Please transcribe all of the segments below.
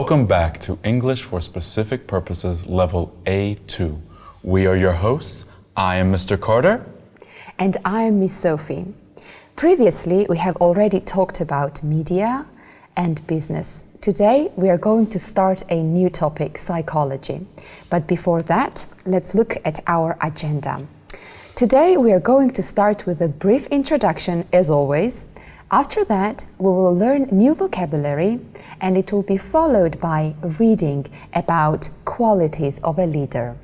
Welcome back to English for Specific Purposes Level A2. We are your hosts. I am Mr. Carter. And I am Miss Sophie. Previously, we have already talked about media and business. Today, we are going to start a new topic, psychology. But before that, let's look at our agenda. Today, we are going to start with a brief introduction, as always. After that, we will learn new vocabulary, and it will be followed by reading about qualities of a leader.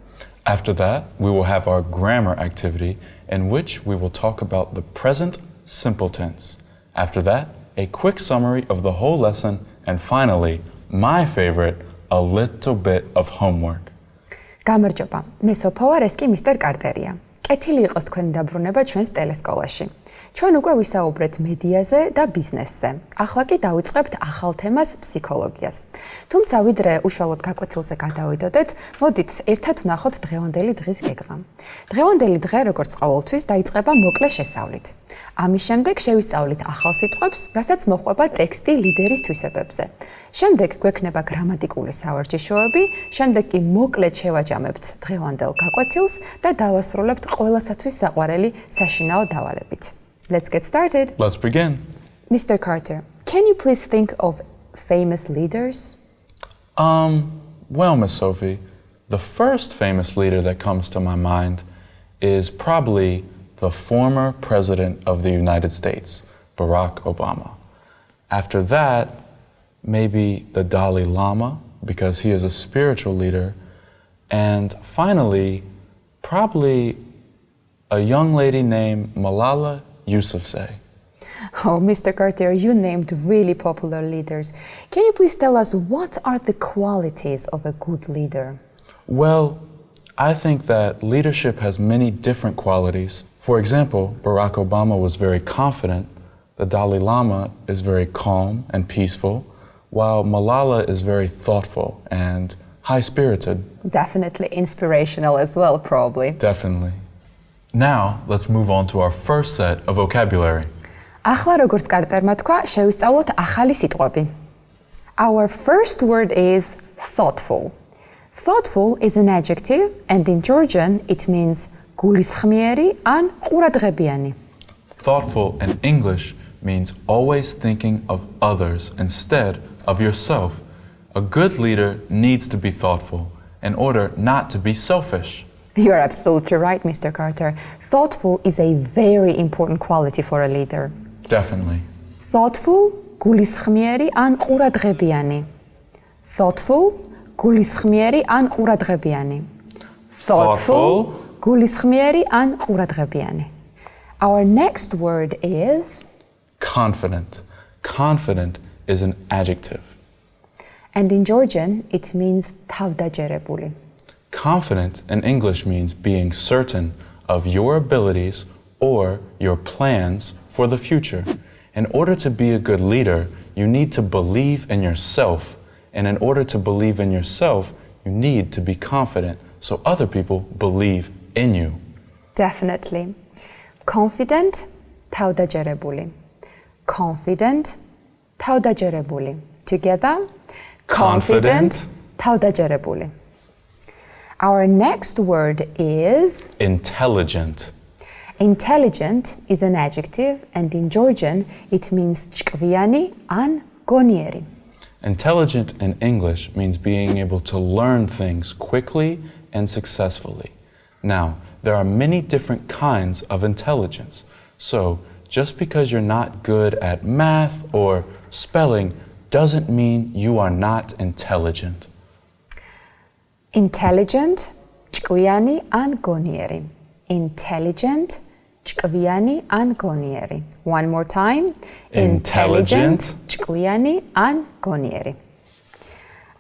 After that, we will have our grammar activity, in which we will talk about the present simple tense. After that, a quick summary of the whole lesson, and finally, my favorite, a little bit of homework. გამარჯობა, მე სოფო ვარ, ეს კი მისტერ კარტერია. კეთილი იყოს თქვენი დაბრუნება ჩვენს ტელესკოლაში. ჩვენ უკვე ვისაუბრეთ მედიაზე და ბიზნესზე. ახლა კი დავიწყებთ ახალ თემას, ფსიქოლოგიას. თუმცა ვიდრე უშუალოდ გაკვეთილზე გადავიდოდეთ, მოდით ერთად ვნახოთ დღევანდელი დღის გეგმა. დღევანდელი დღე, როგორც ყოველთვის, დაიწყება მოკლე შესწავლით. ამის შემდეგ შევისწავლით ახალ სიტყვებს, რასაც მოჰყვება ტექსტი ლიდერის თვისებებზე. შემდეგ გვექნება გრამატიკული სავარჯიშოები, შემდეგ კი მოკლედ შევაჯამებთ დღევანდელ გაკვეთილს და დავასრულებთ ყველასათვის საყვარელი საშინაო დავალებით. Let's get started. Let's begin. Mr. Carter, can you please think of famous leaders? Well, Miss Sophie, the first famous leader that comes to my mind is probably the former President of the United States, Barack Obama. After that, maybe the Dalai Lama, because he is a spiritual leader. And finally, probably a young lady named Malala Yousafzai. Oh, Mr. Carter, you named really popular leaders. Can you please tell us what are the qualities of a good leader? Well, I think that leadership has many different qualities. For example, Barack Obama was very confident. The Dalai Lama is very calm and peaceful, while Malala is very thoughtful and high-spirited. Definitely inspirational as well, probably. Definitely. Now, let's move on to our first set of vocabulary. ახლა როგორც კარტერმა თქვა, შევისწავლოთ ახალი სიტყვები. Our first word is thoughtful. Thoughtful is an adjective, and in Georgian it means გულისხმიერი ან ყურადღებიანი. Thoughtful in English means always thinking of others instead of yourself. A good leader needs to be thoughtful in order not to be selfish. You're absolutely right, Mr. Carter. Thoughtful is a very important quality for a leader. Definitely. Thoughtful, გულისხმიერი ან ყურადღებიანი. Thoughtful, გულისხმიერი ან ყურადღებიანი. Thoughtful, გულისხმიერი ან ყურადღებიანი. Our next word is confident. Confident is an adjective. And in Georgian it means თავდაჯერებული. Confident in English means being certain of your abilities or your plans for the future. In order to be a good leader, you need to believe in yourself. And in order to believe in yourself, you need to be confident so other people believe in you. Definitely. Confident, თავდაჯერებული. Confident, თავდაჯერებული. Together, confident, თავდაჯერებული. Our next word is intelligent. Intelligent is an adjective, and in Georgian it means ჭკვიანი ან გონიერი. Intelligent in English means being able to learn things quickly and successfully. Now, there are many different kinds of intelligence. So, just because you're not good at math or spelling doesn't mean you are not intelligent. Intelligent, ჭკვიანი ან გონიერი. Intelligent, ჭკვიანი ან გონიერი. One more time. Intelligent, ჭკვიანი ან გონიერი.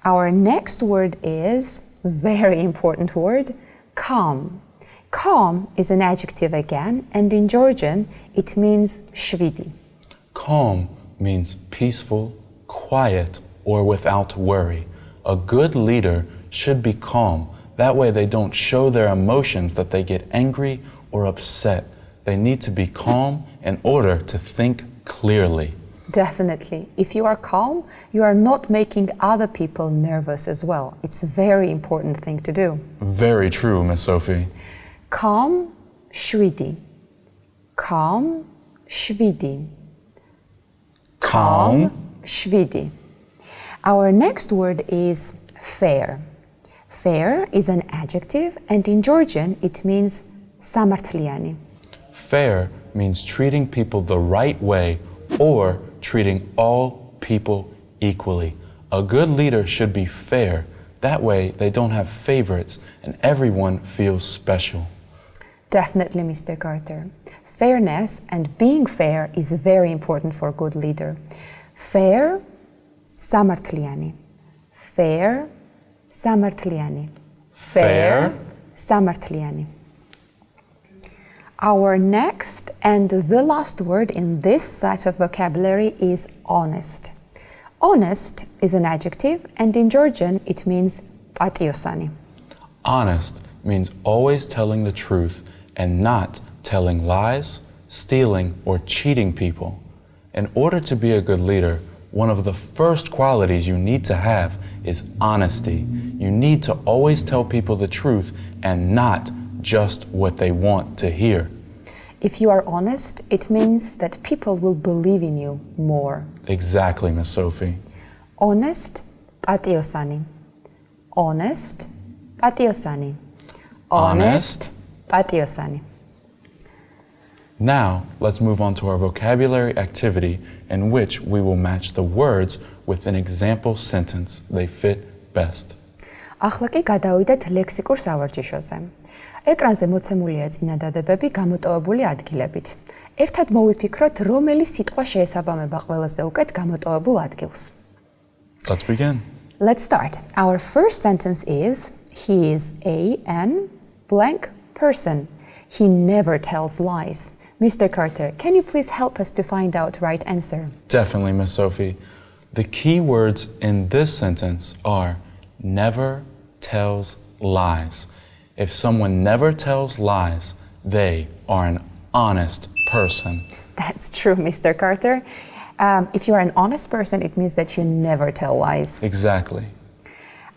Our next word is very important word, calm. Calm is an adjective again, and in Georgian it means შვიდი. Calm means peaceful, quiet, or without worry. A good leader should be calm. That way they don't show their emotions that they get angry or upset. They need to be calm in order to think clearly. Definitely. If you are calm, you are not making other people nervous as well. It's a very important thing to do. Very true, Miss Sophie. Calm, shvidi. Calm, shvidi. Calm, shvidi. Our next word is fair. Fair is an adjective, and in Georgian it means samartliani. Fair means treating people the right way or treating all people equally. A good leader should be fair. That way they don't have favorites and everyone feels special. Definitely, Mr. Carter. Fairness and being fair is very important for a good leader. Fair, samartliani. Fair, samartliani. Fair, samartliani. Our next and the last word in this set of vocabulary is honest. Honest is an adjective, and in Georgian it means patiosani. Honest means always telling the truth and not telling lies, stealing, or cheating people. In order to be a good leader, one of the first qualities you need to have is honesty. You need to always tell people the truth and not just what they want to hear. If you are honest, it means that people will believe in you more. Exactly, Miss Sophie. Honest, patiosani. Honest, patiosani. Honest, patiosani. Now, let's move on to our vocabulary activity in which we will match the words with an example sentence. They fit best. ახლა კი გადავიდეთ ლექსიკურ სავარჯიშოზე. ეკრანზე მოცემულია წინადადებები გამოტოვებული ადგილებით. ერთად მოვიფიქროთ, რომელი სიტყვა შეესაბამება ყველაზე უკეთ გამოტოვებულ ადგილს. Let's begin. Let's start. Our first sentence is, he is an blank person. He never tells lies. Mr. Carter, can you please help us to find out right answer? Definitely, Miss Sophie. The key words in this sentence are never tells lies. If someone never tells lies, they are an honest person. That's true, Mr. Carter. If you are an honest person, it means that you never tell lies. Exactly.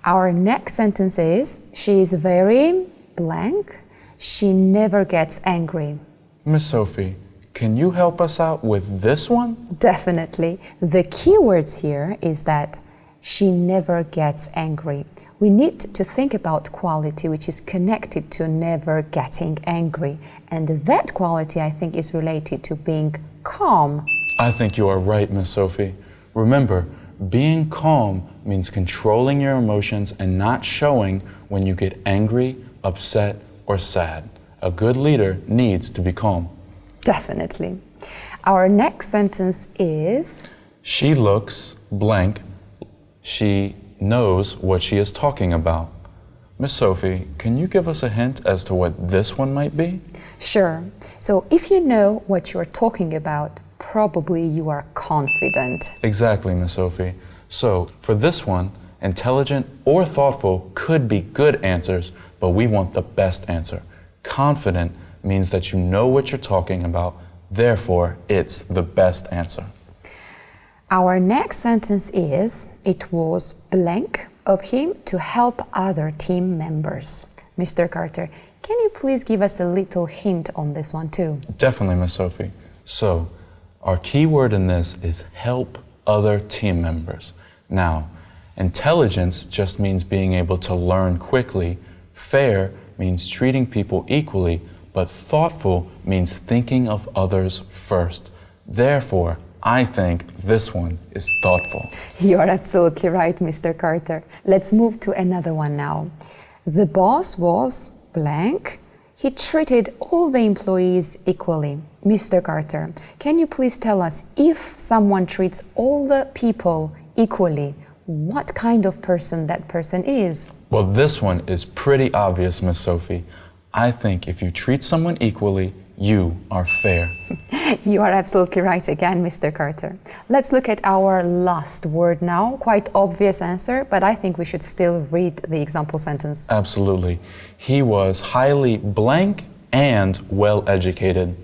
Our next sentence is, she is very blank. She never gets angry. Miss Sophie, can you help us out with this one? Definitely. The key words here is that she never gets angry. We need to think about quality which is connected to never getting angry. And that quality, I think, is related to being calm. I think you are right, Miss Sophie. Remember, being calm means controlling your emotions and not showing when you get angry, upset, or sad. A good leader needs to be calm. Definitely. Our next sentence is, she looks blank. She knows what she is talking about. Miss Sophie, can you give us a hint as to what this one might be? Sure. So if you know what you're talking about, probably you are confident. Exactly, Miss Sophie. So for this one, intelligent or thoughtful could be good answers, but we want the best answer. Confident means that you know what you're talking about, therefore it's the best answer. Our next sentence is, it was blank of him to help other team members. Mr. Carter, can you please give us a little hint on this one too? Definitely, Miss Sophie. So, our key word in this is help other team members. Now, intelligence just means being able to learn quickly. Fair means treating people equally, but thoughtful means thinking of others first. Therefore, I think this one is thoughtful. You are absolutely right, Mr. Carter. Let's move to another one now. The boss was blank. He treated all the employees equally. Mr. Carter, can you please tell us, if someone treats all the people equally, what kind of person that person is? Well, this one is pretty obvious, Miss Sophie. I think if you treat someone equally, you are fair. You are absolutely right again, Mr. Carter. Let's look at our last word now. Quite obvious answer, but I think we should still read the example sentence. Absolutely. He was highly blank and well educated.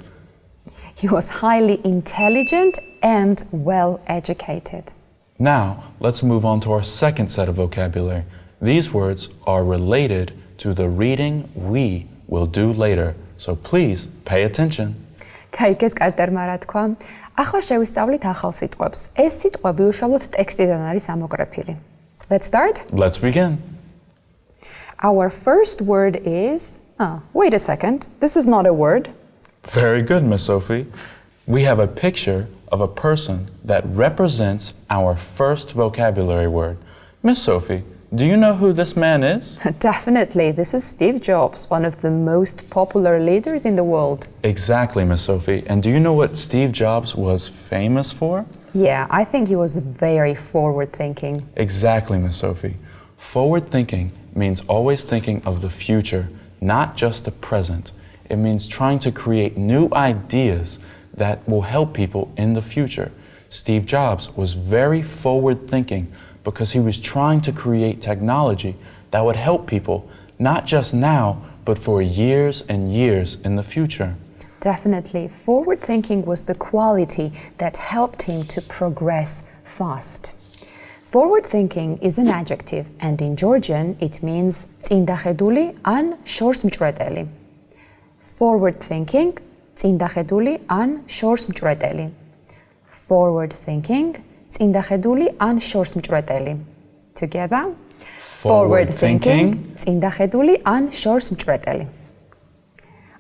He was highly intelligent and well-educated. Now, let's move on to our second set of vocabulary. These words are related to the reading we will do later, so please pay attention. გაიგეთ კარტერმა რა თქვა? ახლა შევისწავლით ახალ სიტყვებს. ეს სიტყვები უშუალოდ ტექსტიდან არის ამოკრეფილი. Let's start? Let's begin. Our first word is... wait a second. This is not a word. Very good, Miss Sophie. We have a picture of a person that represents our first vocabulary word. Miss Sophie, do you know who this man is? Definitely. This is Steve Jobs, one of the most popular leaders in the world. Exactly, Miss Sophie. And do you know what Steve Jobs was famous for? Yeah, I think he was very forward-thinking. Exactly, Miss Sophie. Forward-thinking means always thinking of the future, not just the present. It means trying to create new ideas that will help people in the future. Steve Jobs was very forward-thinking because he was trying to create technology that would help people, not just now, but for years and years in the future. Definitely. Forward-thinking was the quality that helped him to progress fast. Forward-thinking is an adjective, and in Georgian it means წინდახედული ან შორსმჭვრეტელი. Forward-thinking, წინდახედული ან შორსმჭვრეტელი. Forward-thinking, წინდახედული ან შორსმჭვრეტელი. Together. Forward-thinking, წინდახედული ან შორსმჭვრეტელი.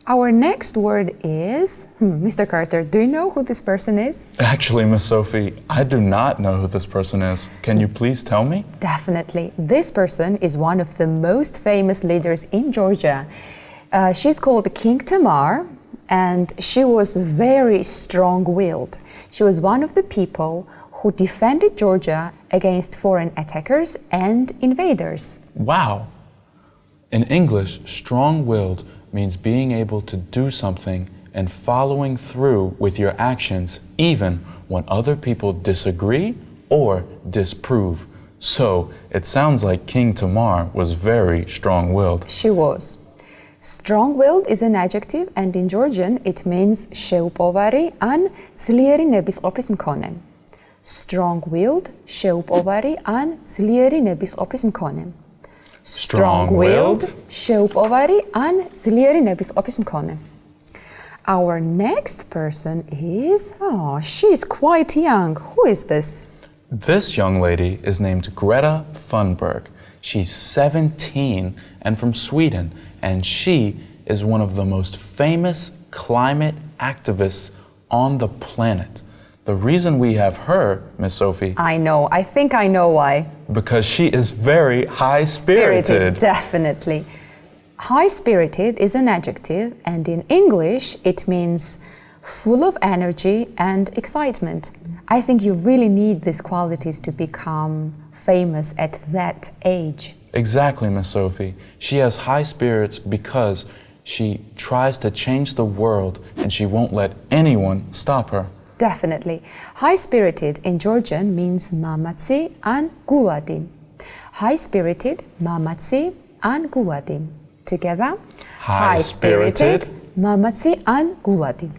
Our next word is... Mr. Carter, do you know who this person is? Actually, Miss Sophie, I do not know who this person is. Can you please tell me? Definitely. This person is one of the most famous leaders in Georgia. She's called King Tamar, and she was very strong-willed. She was one of the people who defended Georgia against foreign attackers and invaders. Wow! In English, strong-willed means being able to do something and following through with your actions even when other people disagree or disprove. So, it sounds like King Tamar was very strong-willed. She was. Strong-willed is an adjective, and in Georgian it means შეუპოვარი ან ძლიერი ნებისყოფის მქონე. Strong-willed, შეუპოვარი ან ძლიერი ნებისყოფის მქონე. Strong-willed, შეუპოვარი ან ძლიერი ნებისყოფის მქონე. Our next person is... she's quite young. Who is this? This young lady is named Greta Funberg. She's 17 and from Sweden, and she is one of the most famous climate activists on the planet. The reason we have her, Miss Sophie... I know. I think I know why. Because she is very high-spirited. Definitely. High-spirited is an adjective, and in English it means full of energy and excitement. I think you really need these qualities to become famous at that age. Exactly, Miss Sophie. She has high spirits because she tries to change the world and she won't let anyone stop her. Definitely. High-spirited in Georgian means mamatsi and guladi. High-spirited, mamatsi and guladi. Together. High-spirited, mamatsi and guladi.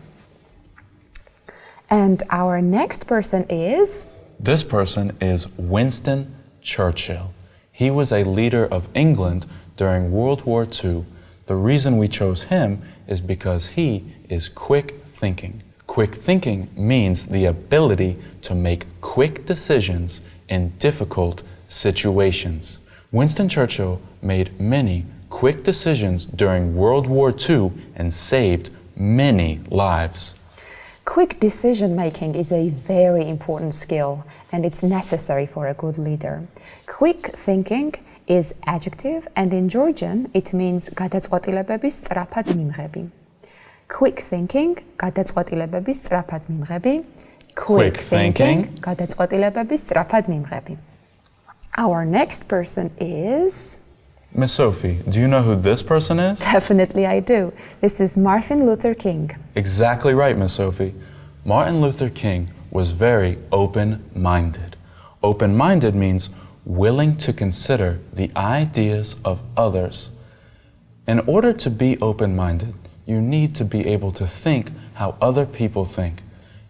And our next person is... This person is Winston Churchill. He was a leader of England during World War II. The reason we chose him is because he is quick thinking. Quick thinking means the ability to make quick decisions in difficult situations. Winston Churchill made many quick decisions during World War II and saved many lives. Quick decision-making is a very important skill, and it's necessary for a good leader. Quick thinking is adjective, and in Georgian it means გადაწყვეტილებების სწრაფად მიმღები. Quick thinking, გადაწყვეტილებების სწრაფად მიმღები. Quick thinking, გადაწყვეტილებების სწრაფად მიმღები. Our next person is... Miss Sophie, do you know who this person is? Definitely I do. This is Martin Luther King. Exactly right, Miss Sophie. Martin Luther King was very open-minded. Open-minded means willing to consider the ideas of others. In order to be open-minded, you need to be able to think how other people think.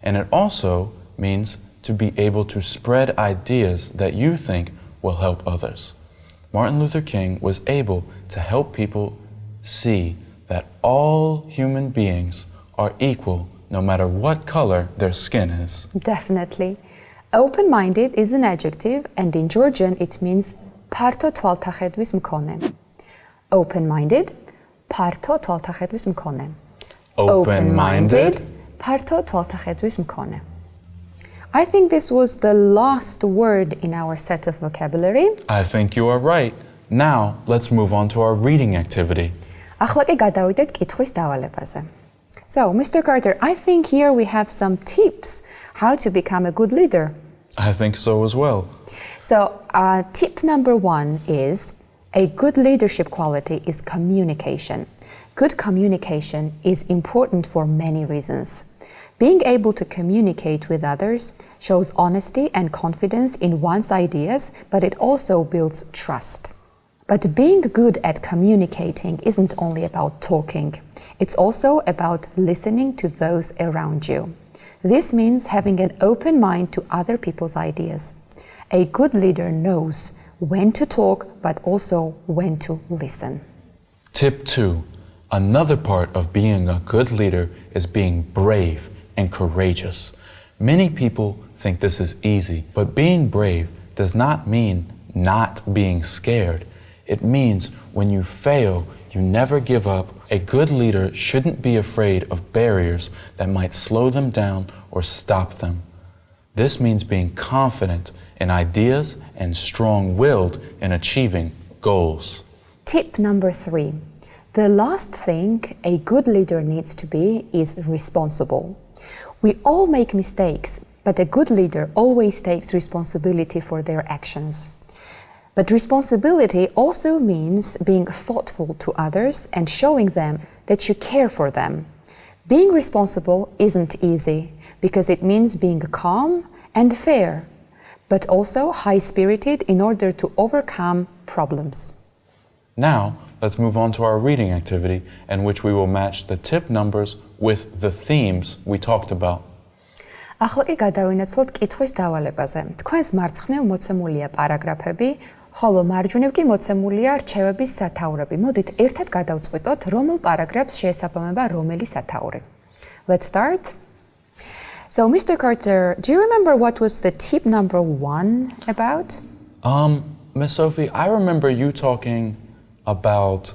And it also means to be able to spread ideas that you think will help others. Martin Luther King was able to help people see that all human beings are equal no matter what color their skin is. Definitely. Open-minded is an adjective, and in Georgian it means ფართო თვალთახედვის მქონე. Open-minded, ფართო თვალთახედვის მქონე. Open-minded, ფართო თვალთახედვის მქონე. I think this was the last word in our set of vocabulary. I think you are right. Now, let's move on to our reading activity. ახლა კი გადავიდეთ კითხვის დავალებაზე. So, Mr. Carter, I think here we have some tips how to become a good leader. I think so as well. So, tip number 1 is a good leadership quality is communication. Good communication is important for many reasons. Being able to communicate with others shows honesty and confidence in one's ideas, but it also builds trust. But being good at communicating isn't only about talking. It's also about listening to those around you. This means having an open mind to other people's ideas. A good leader knows when to talk, but also when to listen. Tip 2. Another part of being a good leader is being brave and courageous. Many people think this is easy, but being brave does not mean not being scared. It means when you fail, you never give up. A good leader shouldn't be afraid of barriers that might slow them down or stop them. This means being confident in ideas and strong-willed in achieving goals. Tip number 3. The last thing a good leader needs to be is responsible. We all make mistakes, but a good leader always takes responsibility for their actions. But responsibility also means being thoughtful to others and showing them that you care for them. Being responsible isn't easy because it means being calm and fair, but also high-spirited in order to overcome problems. Now, let's move on to our reading activity in which we will match the tip numbers with the themes we talked about. ახლა კი გადავინაცვლოთ კითხვის დავალებაზე. თქვენს მარცხნივ მოცემულია პარაგრაფები, ხოლო მარჯვნივ კი მოცემულია რჩევების სათაურები. მოდით ერთად გადავწყვიტოთ, რომელ პარაგრაფს შეესაბამება რომელი სათაური. Let's start. So, Mr. Carter, do you remember what was the tip number 1 about? Miss Sophie, I remember you talking about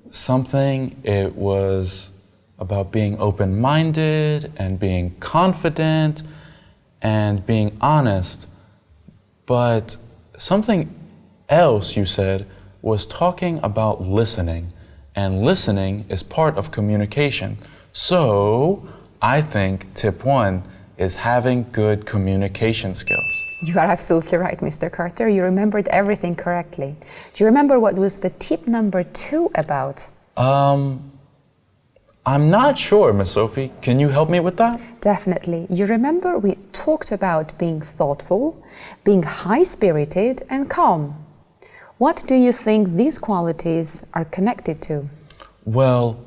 something. It was about being open-minded and being confident and being honest. But something else you said was talking about listening. And listening is part of communication. So I think tip 1 is having good communication skills. You are absolutely right, Mr. Carter. You remembered everything correctly. Do you remember what was the tip number 2 about? I'm not sure, Miss Sophie. Can you help me with that? Definitely. You remember we talked about being thoughtful, being high-spirited, and calm. What do you think these qualities are connected to? Well,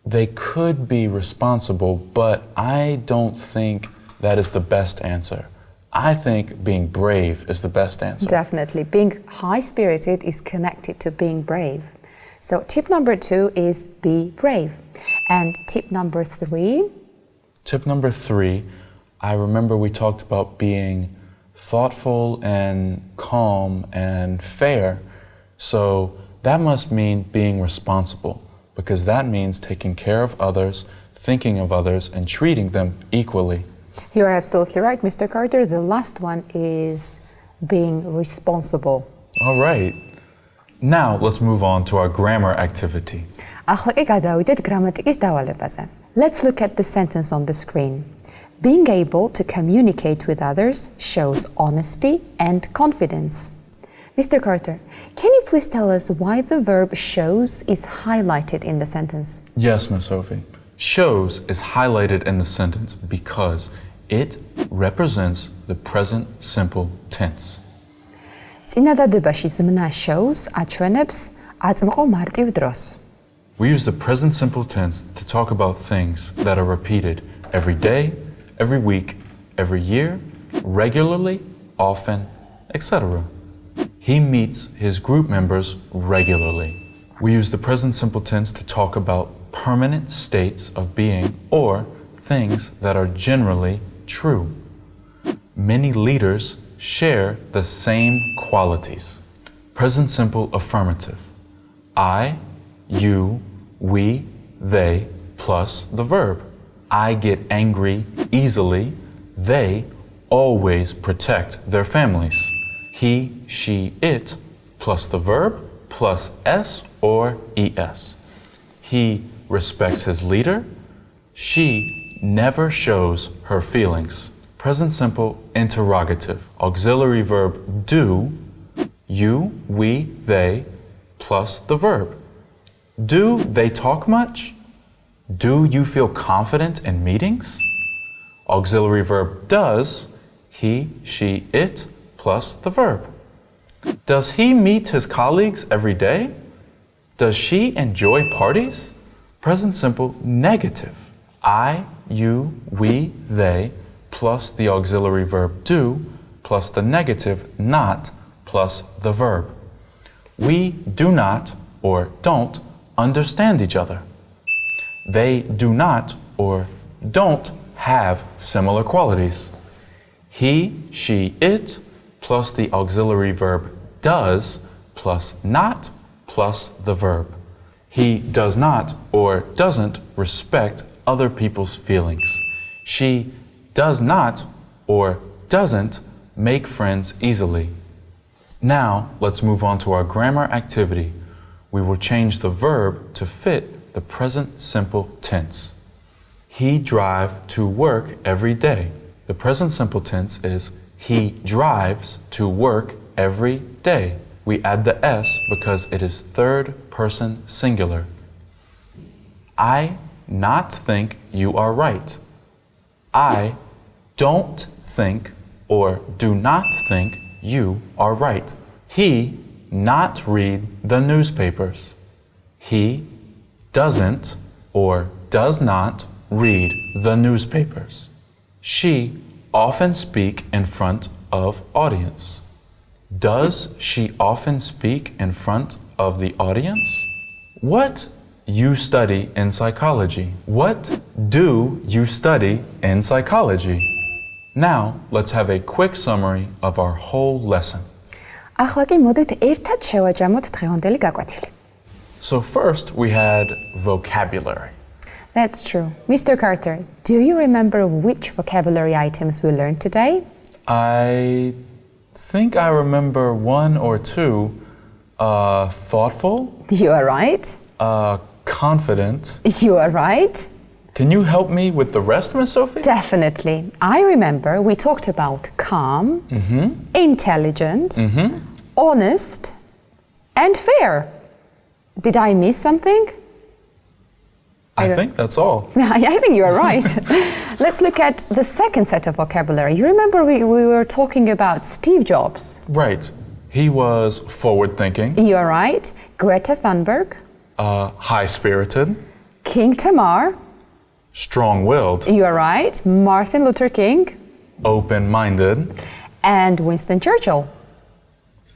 they could be responsible, but I don't think that is the best answer. I think being brave is the best answer. Definitely. Being high-spirited is connected to being brave. So tip number 2 is be brave. And tip number 3? Tip number 3, I remember we talked about being thoughtful and calm and fair. So that must mean being responsible, because that means taking care of others, thinking of others, and treating them equally. You are absolutely right, Mr. Carter. The last one is being responsible. All right. Now let's move on to our grammar activity. ახლა კი გადავიდეთ გრამატიკის დავალებაზე. Let's look at the sentence on the screen. Being able to communicate with others shows honesty and confidence. Mr. Carter, can you please tell us why the verb shows is highlighted in the sentence? Yes, Miss Sophie. Shows is highlighted in the sentence because it represents the present simple tense. წინადადებაში ზმნა shows აჩვენებს აწმყო მარტივ დროს. We use the present simple tense to talk about things that are repeated every day, every week, every year, regularly, often, etc. He meets his group members regularly. We use the present simple tense to talk about permanent states of being or things that are generally true. Many leaders share the same qualities. Present simple affirmative. I, you, we, they, plus the verb. I get angry easily. They always protect their families. He, she, it, plus the verb, plus S or ES. He respects his leader. She never shows her feelings. Present simple interrogative. Auxiliary verb do, you, we, they, plus the verb. Do they talk much? Do you feel confident in meetings? Auxiliary verb does, he, she, it, plus the verb. Does he meet his colleagues every day? Does she enjoy parties? Present simple negative. I, you, we, they, plus the auxiliary verb do, plus the negative not, plus the verb. We do not or don't understand each other. They do not or don't have similar qualities. He, she, it, plus the auxiliary verb does, plus not, plus the verb. He does not or doesn't respect other people's feelings. She does not or doesn't make friends easily. Now, let's move on to our grammar activity. We will change the verb to fit the present simple tense. He drive to work every day. The present simple tense is he drives to work every day. We add the S because it is third person singular. I not think you are right. I don't think or do not think you are right. He not read the newspapers. He doesn't or does not read the newspapers. She often speak in front of audience. Does she often speak in front of the audience? What you study in psychology? What do you study in psychology? Now, let's have a quick summary of our whole lesson. ახლა კი მოდით ერთად შევაჯამოთ დღევანდელი გაკვეთილი. So first, we had vocabulary. That's true. Mr. Carter, do you remember which vocabulary items we learned today? I think I remember one or two. Thoughtful. You are right. Confident. You are right. Can you help me with the rest, Miss Sophie? Definitely. I remember we talked about calm, intelligent, honest, and fair. Did I miss something? I think that's all. I think you are right. Let's look at the second set of vocabulary. You remember we were talking about Steve Jobs. Right. He was forward-thinking. You are right. Greta Funberg. High-spirited. King Tamar. Strong-willed. You are right. Martin Luther King. Open-minded. And Winston Churchill.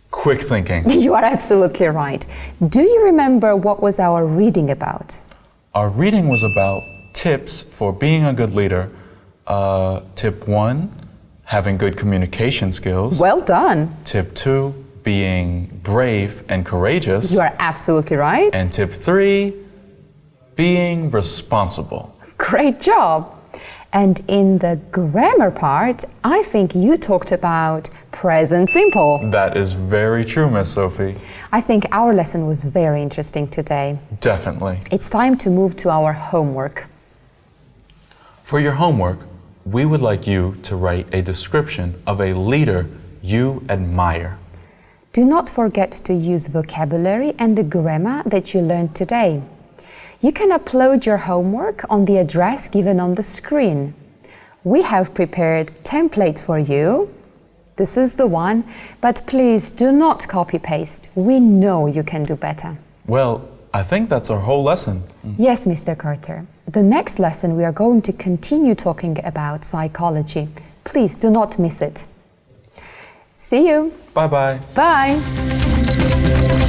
Quick-thinking. You are absolutely right. Do you remember what was our reading about? Our reading was about tips for being a good leader. Tip 1, having good communication skills. Well done. Tip 2, being brave and courageous. You are absolutely right. And tip 3, being responsible. Great job. And in the grammar part, I think you talked about present simple. That is very true, Miss Sophie. I think our lesson was very interesting today. Definitely. It's time to move to our homework. For your homework, we would like you to write a description of a leader you admire. Do not forget to use vocabulary and the grammar that you learned today. You can upload your homework on the address given on the screen. We have prepared a template for you. This is the one, but please do not copy-paste. We know you can do better. Well, I think that's our whole lesson. Yes, Mr. Carter. The next lesson we are going to continue talking about psychology. Please do not miss it. See you. Bye-bye. Bye.